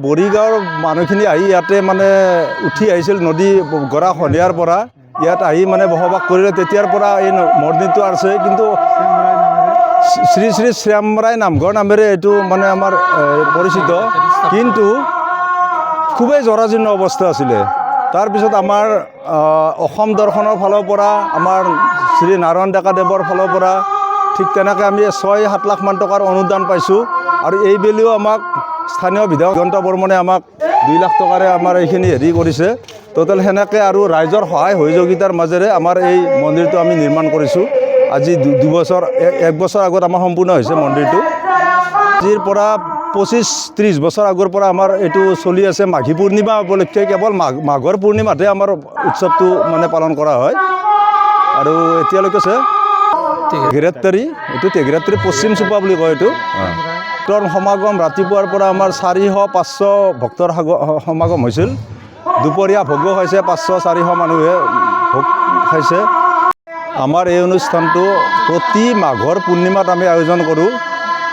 বৰিগাঁৱৰ মানুহখিনি আহি ইয়াতে মানে উঠি আহিছিল নদী গৰা খন্দিয়াৰ পৰা ইয়াত আহি মানে বসবাস কৰিলে তেতিয়াৰ পৰা এই মন্দিৰটো আছে কিন্তু শ্ৰী শ্ৰী শ্যামৰাই নামঘৰ নামেৰে এইটো মানে আমাৰ পৰিচিত কিন্তু খুবেই জৰাজীৰ্ণ অৱস্থা আছিলে তাৰপিছত আমাৰ অসম দৰ্শনৰ ফালৰ পৰা আমাৰ শ্ৰী নাৰায়ণ ডেকাদেৱৰ ফালৰ পৰা ঠিক তেনেকৈ আমি ৬-৭ লাখমান টকাৰ অনুদান পাইছোঁ আৰু এইবেলিও আমাক স্থানীয় বিধায়ক জয়ন্ত বৰ্মনে আমাক 2 লাখ টকাৰে আমাৰ এইখিনি হেৰি কৰিছে টোটেল সেনেকৈ আৰু ৰাইজৰ সহায় সহযোগিতাৰ মাজেৰে আমাৰ এই মন্দিৰটো আমি নিৰ্মাণ কৰিছোঁ আজি 2 বছৰ 1 বছৰ আগত আমাৰ সম্পূৰ্ণ হৈছে মন্দিৰটো আজিৰ পৰা 25-30 বছৰ আগৰ পৰা আমাৰ এইটো চলি আছে মাঘী পূৰ্ণিমা উপলক্ষে কেৱল মাঘৰ পূৰ্ণিমাতে আমাৰ উৎসৱটো মানে পালন কৰা হয় আৰু এতিয়ালৈকে আছে তেঘিৰাত্তাৰী এইটো তেঘিৰাত্তাৰী পশ্চিম চুপা বুলি কয় এইটো ভক্তৰ সমাগম ৰাতিপুৱাৰ পৰা আমাৰ 400-500 ভক্তৰ সমাগম হৈছিল দুপৰীয়া ভোগো খাইছে 500-400 মানুহে ভোগ খাইছে আমাৰ এই অনুষ্ঠানটো প্ৰতি মাঘৰ পূৰ্ণিমাত আমি আয়োজন কৰোঁ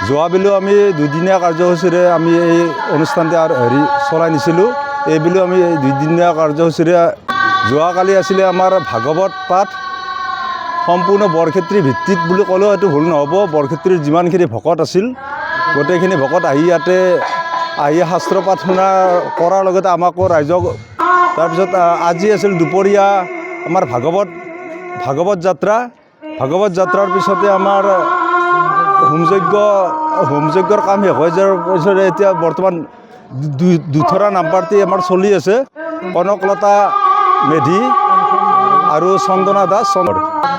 যোৱাবেলিও আমি 2দিনীয়া কাৰ্যসূচীৰে আমি এই অনুষ্ঠানটো হেৰি চলাই নিছিলোঁ এইবেলিও আমি 2দিনীয়া কাৰ্যসূচীৰে যোৱাকালি আছিলে আমাৰ ভাগৱত পাঠ সম্পূৰ্ণ বৰক্ষেত্ৰী ভিত্তিত বুলি ক'লেও এইটো ভুল নহ'ব বৰক্ষেত্ৰীৰ যিমানখিনি ভকত আছিল গোটেইখিনি ভকত আহি ইয়াতে আহি শাস্ত্ৰ পাঠ শুনা কৰাৰ লগতে আমাকো ৰাইজক তাৰপিছত আজি আছিল দুপৰীয়া আমাৰ ভাগৱত যাত্ৰাৰ পিছতে আমাৰ হোমযজ্ঞৰ কাম শেষ হৈ যোৱাৰ পিছতে এতিয়া বৰ্তমান দুথৰা নামপাৰ্টি আমাৰ চলি আছে কনকলতা মেধি আৰু চন্দনা দাস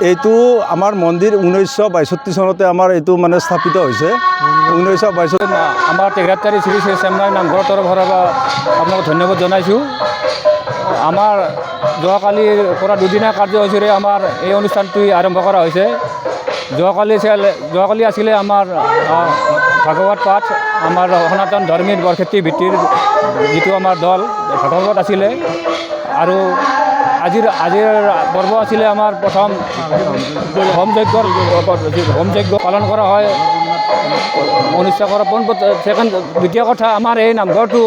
এইটো আমাৰ মন্দিৰ 1962 চনতে আমাৰ এইটো মানে স্থাপিত হৈছে 1962 আমাৰ তেঘিৰাত্তাৰী শ্ৰী শ্ৰী শ্যামৰাই নামঘৰৰ তৰফৰ পৰা আপোনাক ধন্যবাদ জনাইছোঁ আমাৰ যোৱাকালিৰ পৰা 2দিনীয়া কাৰ্যসূচীৰে আমাৰ এই অনুষ্ঠানটি আৰম্ভ কৰা হৈছে যোৱাকালি আছিলে আমাৰ ভাগৱত পাঠ আমাৰ সনাতন ধৰ্মীৰ বৰক্ষেত্ৰী ভিত্তিৰ যিটো আমাৰ দল ভাগৱত আছিলে আৰু আজিৰ পৰ্ব আছিলে আমাৰ প্ৰথম হোমযজ্ঞ পালন কৰা হয় অনুষ্ঠিত কৰা দ্বিতীয় কথা আমাৰ এই নামঘৰটো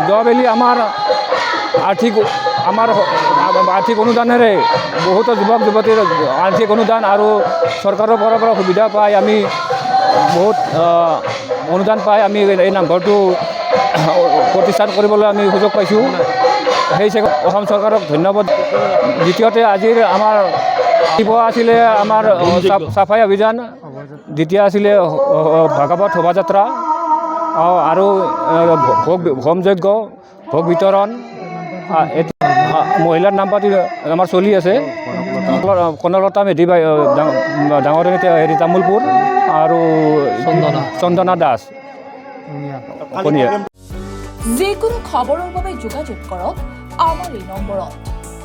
যোৱাবেলি আমাৰ আৰ্থিক অনুদানেৰে বহুতো যুৱক যুৱতীৰ আৰ্থিক অনুদান আৰু চৰকাৰৰ পৰা সুবিধা পাই আমি বহুত অনুদান পাই আমি এই নামঘৰটো প্ৰতিষ্ঠা কৰিবলৈ আমি সুযোগ পাইছোঁ সেই অসম চৰকাৰক ধন্যবাদ দ্বিতীয়তে আজিৰ আমাৰ আছিলে আমাৰ চাফাই অভিযান দ্বিতীয় আছিলে ভাগৱত শোভাযাত্ৰা আৰু হোমযজ্ঞ ভোগ বিতৰণ মহিলাৰ নামপাতি আমাৰ চলি আছে কনকলতা মেধি ডাঙৰ হেৰি তামোলপুৰ আৰু চন্দনা দাস যিকোনো খবৰৰ বাবে যোগাযোগ কৰক আমাৰ এই নম্বৰত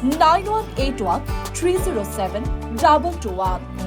9181 307 2221